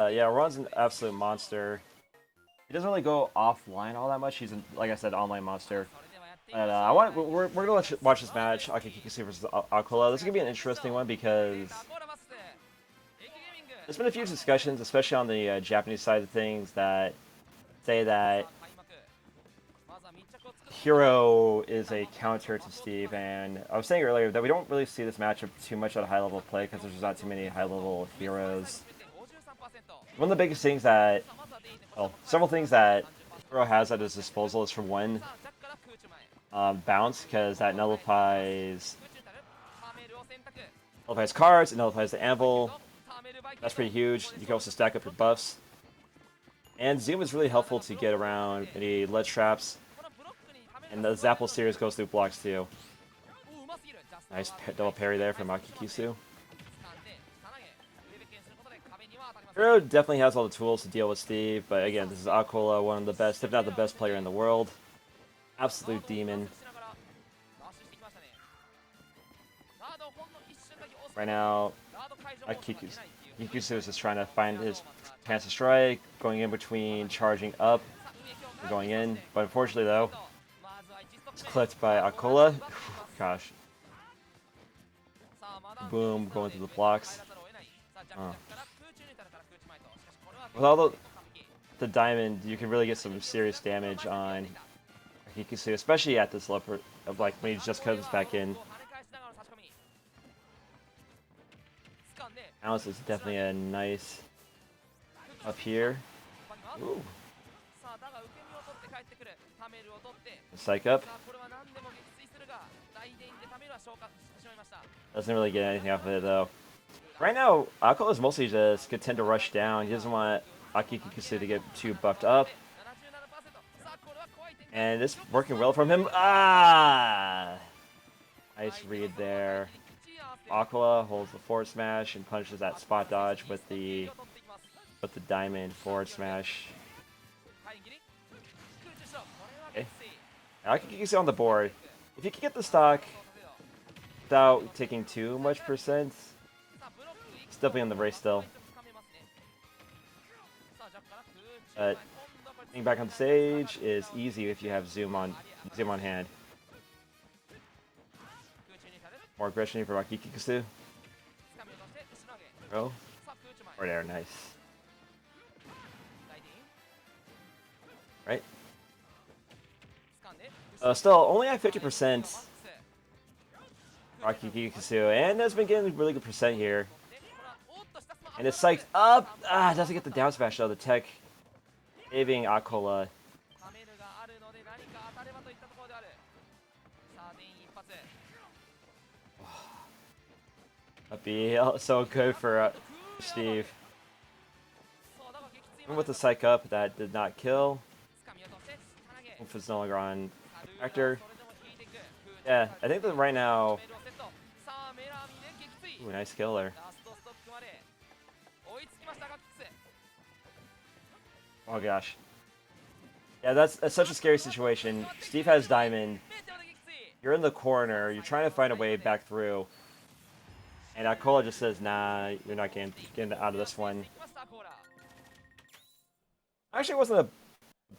Yeah, Ron's an absolute monster. He doesn't really go offline all that much. He's, like I said, online monster. And we're gonna watch this match, Akakikusu versus Acola. This is gonna be an interesting one because there's been a few discussions, especially on the Japanese side of things, that say that Hero is a counter to Steve, and I was saying earlier that we don't really see this matchup too much at a high level of play because there's not too many high level heroes. One of the biggest things that, well, several things that Hero has at his disposal is for one, bounce, because that nullifies cards, it nullifies the anvil. That's pretty huge. You can also stack up your buffs. And Zoom is really helpful to get around any ledge traps. And the Zapple series goes through blocks too. Nice double parry there from Akakikusu. Hero definitely has all the tools to deal with Steve, but again, this is Acola, one of the best, if not the best player in the world. Absolute demon. Right now, Akakikusu is just trying to find his chance to strike, going in between charging up and going in. But unfortunately, though, it's clipped by Acola. Gosh. Boom, going through the blocks. With all the diamond, you can really get some serious damage on Akakikusu, especially at this level of like when he just comes back in. Alice is definitely a nice up here. Ooh. Psych up. Doesn't really get anything off of it though. Right now, Acola is mostly just content to rush down. He doesn't want Akakikusu to get too buffed up. And it's working well from him. Ah! Nice read there. Acola holds the forward smash and punishes that spot dodge with the diamond forward smash. Okay. Akakikusu on the board. If you can get the stock without taking too much percent, it's definitely on the race still. But getting back on stage is easy if you have zoom on hand. More aggression for Akakikusu. Oh, or there, nice. Right. Still only at 50%. Akakikusu, and has been getting really good percent here. And it's psyched up. Doesn't get the down smash though. The tech saving Acola. That'd be so good for Steve. And with the psych up, that did not kill. If it's no longer on actor. Yeah, I think that right now. Ooh, nice kill there. Oh gosh. Yeah, that's such a scary situation. Steve has diamond. You're in the corner. You're trying to find a way back through. And Acola just says, nah, you're not getting out of this one. Actually, it wasn't a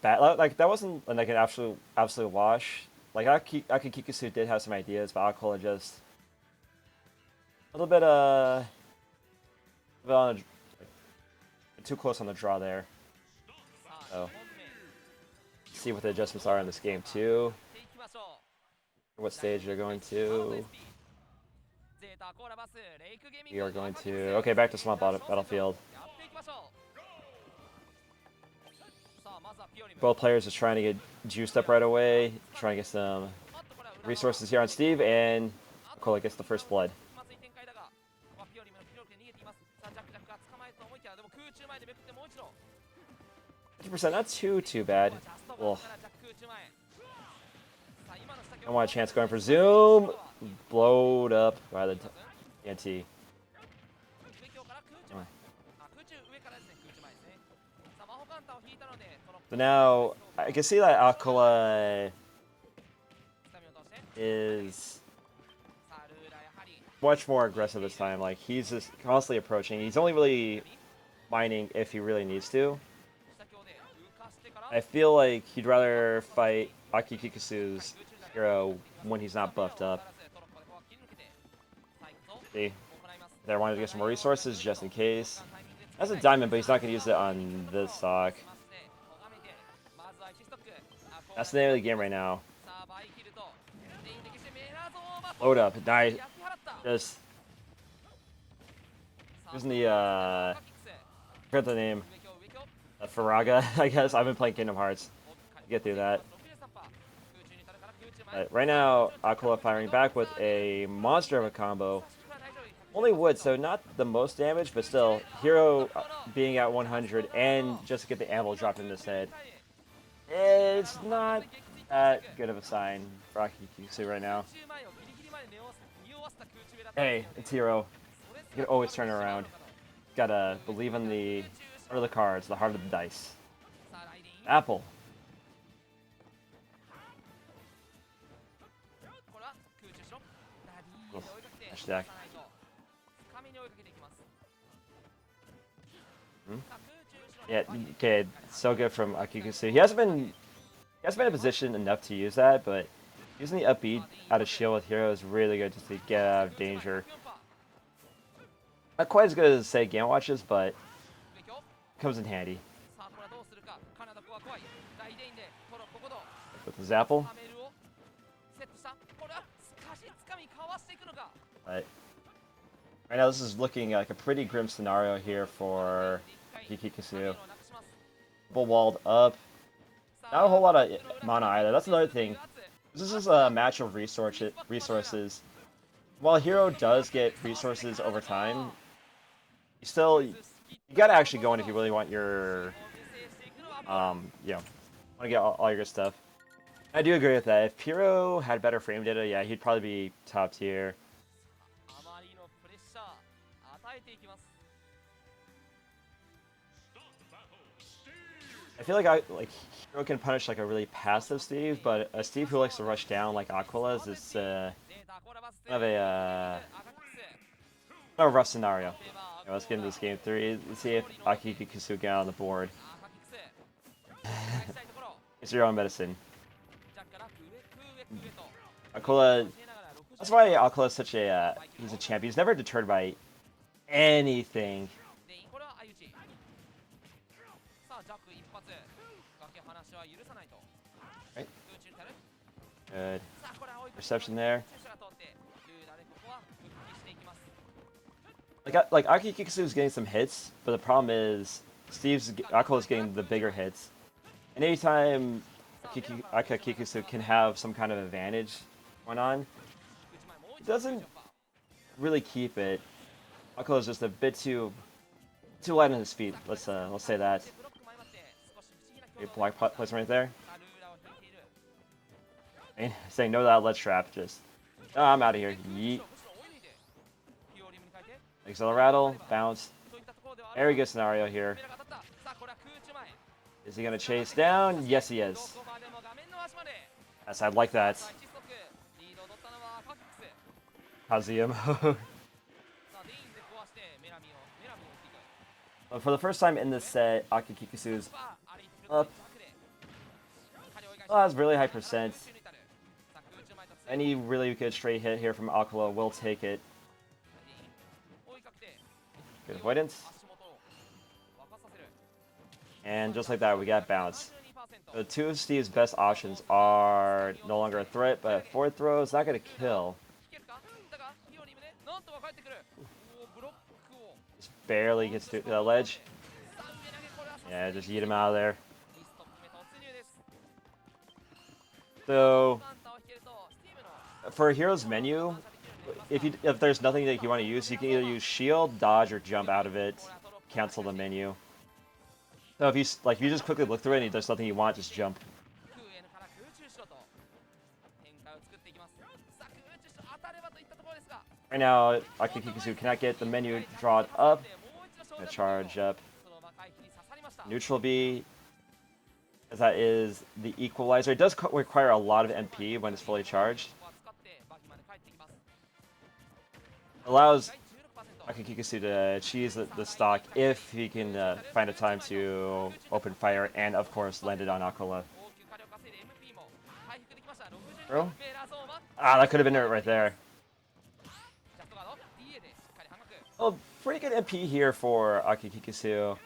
bad, like, that wasn't like an absolute wash. Like, Akakikusu did have some ideas, but Acola just a little bit, on too close on the draw there. So, see what the adjustments are in this game, too. What stage they're going to. We are going to... Okay, back to Sumabato battlefield. Both players just trying to get juiced up right away. Trying to get some resources here on Steve, and Acola gets the first blood. 50%, not too bad. Well, I want a chance going for Zoom. Blowed up by the TNT. So now I can see that Acola is much more aggressive this time. Like, he's just constantly approaching. He's only really mining if he really needs to. I feel like he'd rather fight Akakikusu's hero when he's not buffed up. See? There, wanted to get some more resources just in case. That's a diamond, but he's not going to use it on this stock. That's the name of the game right now. Load up. Nice. Just using the, I forgot the name. Faraga, I guess. I've been playing Kingdom Hearts. Get through that. Right now, Acola firing back with a monster of a combo. Only wood, so not the most damage, but still, hero being at 100 and just to get the anvil dropped in his head. It's not that good of a sign for Akakikusu right now. Hey, it's hero. You can always turn around. Gotta believe in the heart of the cards, the heart of the dice. Apple. Deck. Yeah, okay, so good from Akakikusu. He hasn't been in a position enough to use that, but using the upbeat out of shield with hero is really good just to get out of danger. Not quite as good as, say, Game Watches, but comes in handy. With the Zapple. But right now, this is looking like a pretty grim scenario here for Akakikusu. Double walled up. Not a whole lot of mana either. That's another thing. This is a match of resources. While hero does get resources over time, you gotta actually go in if you really want your, want to get all your good stuff. I do agree with that. If hero had better frame data, yeah, he'd probably be top tier. I feel like hero can punish like a really passive Steve, but a Steve who likes to rush down like Aquila is kind of a rough scenario. Let's get into this game 3. Let's see if Akakikusu get on the board. It's your own medicine. Acola. That's why Acola is such a he's a champion. He's never deterred by anything. Right. Good reception there. Like Akakikusu is getting some hits, but the problem is Acola is getting the bigger hits. And anytime Akakikusu can have some kind of advantage going on, he doesn't really keep it. Acola is just a bit too light on his feet. Let's say that. Block placement right there. And saying no to that ledge trap. Just I'm out of here. Yeet. Acceleratle, bounce. Very good scenario here. Is he gonna chase down? Yes, he is. Yes, I'd like that. Kazuya. For the first time in this set, Akakikusu's up. Well, that's really high percent. Any really good straight hit here from Acola will take it. Good avoidance. And just like that, we got bounce. So two of Steve's best options are no longer a threat, but forward throw is not going to kill. Just barely gets to the ledge. Yeah, just yeet him out of there. So for a hero's menu, if there's nothing that you want to use, you can either use shield, dodge, or jump out of it. Cancel the menu. So if you just quickly look through it and there's something you want, just jump. Right now, Akakikusu cannot get the menu drawn up. Gonna charge up. Neutral B, as that is the equalizer. It does require a lot of MP when it's fully charged. Allows Akakikusu to cheese the stock if he can find a time to open fire and, of course, land it on Acola. Bro? Ah, that could have been it right there. Well, pretty good MP here for Akakikusu.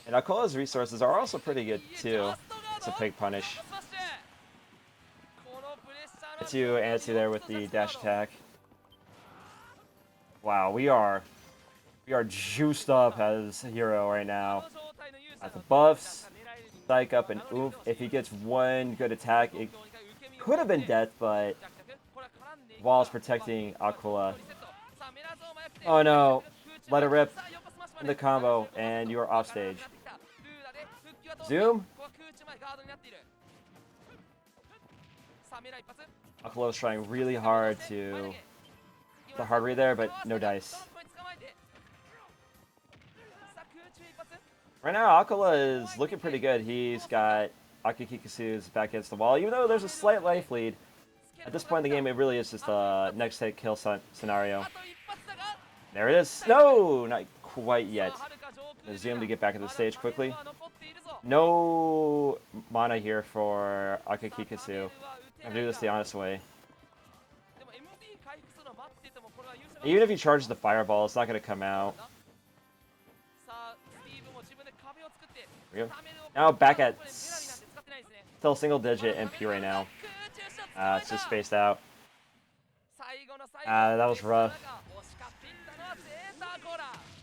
And Akola's resources are also pretty good, too. It's a pig punish. Gets you anti there with the dash attack. Wow, we are juiced up as a hero right now. At the buffs, psych up and oof. If he gets one good attack, it could have been death, but while it's protecting Acola. Oh no, let it rip in the combo, and you are off stage. Zoom. Acola was trying really hard to the hard read there, but no dice. Right now, Acola is looking pretty good. He's got Akakikusu's back against the wall, even though there's a slight life lead. At this point in the game, it really is just a next hit kill scenario. There it is. No, not quite yet. Zoom to get back at the stage quickly. No mana here for Akakikusu. I'm gonna do this the honest way. Even if he charges the fireball, it's not gonna come out. There we go. Now back at still single digit MP right now. It's just spaced out. That was rough.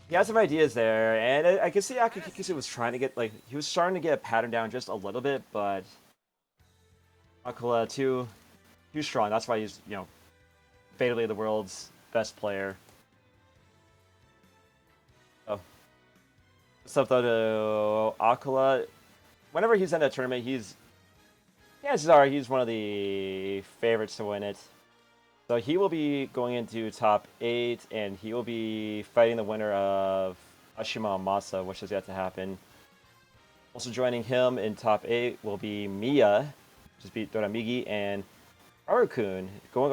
He had some ideas there, and I can see Akakikusu was trying to get, like, he was starting to get a pattern down just a little bit, but Acola too strong. That's why he's, you know, fatally the world's best player. Oh. What's up though to Acola? Whenever he's in a tournament, he's one of the favorites to win it. So he will be going into top 8, and he will be fighting the winner of Ashima Masa, which has yet to happen. Also joining him in top 8 will be Miya, just beat Doramigi, and Arukun going over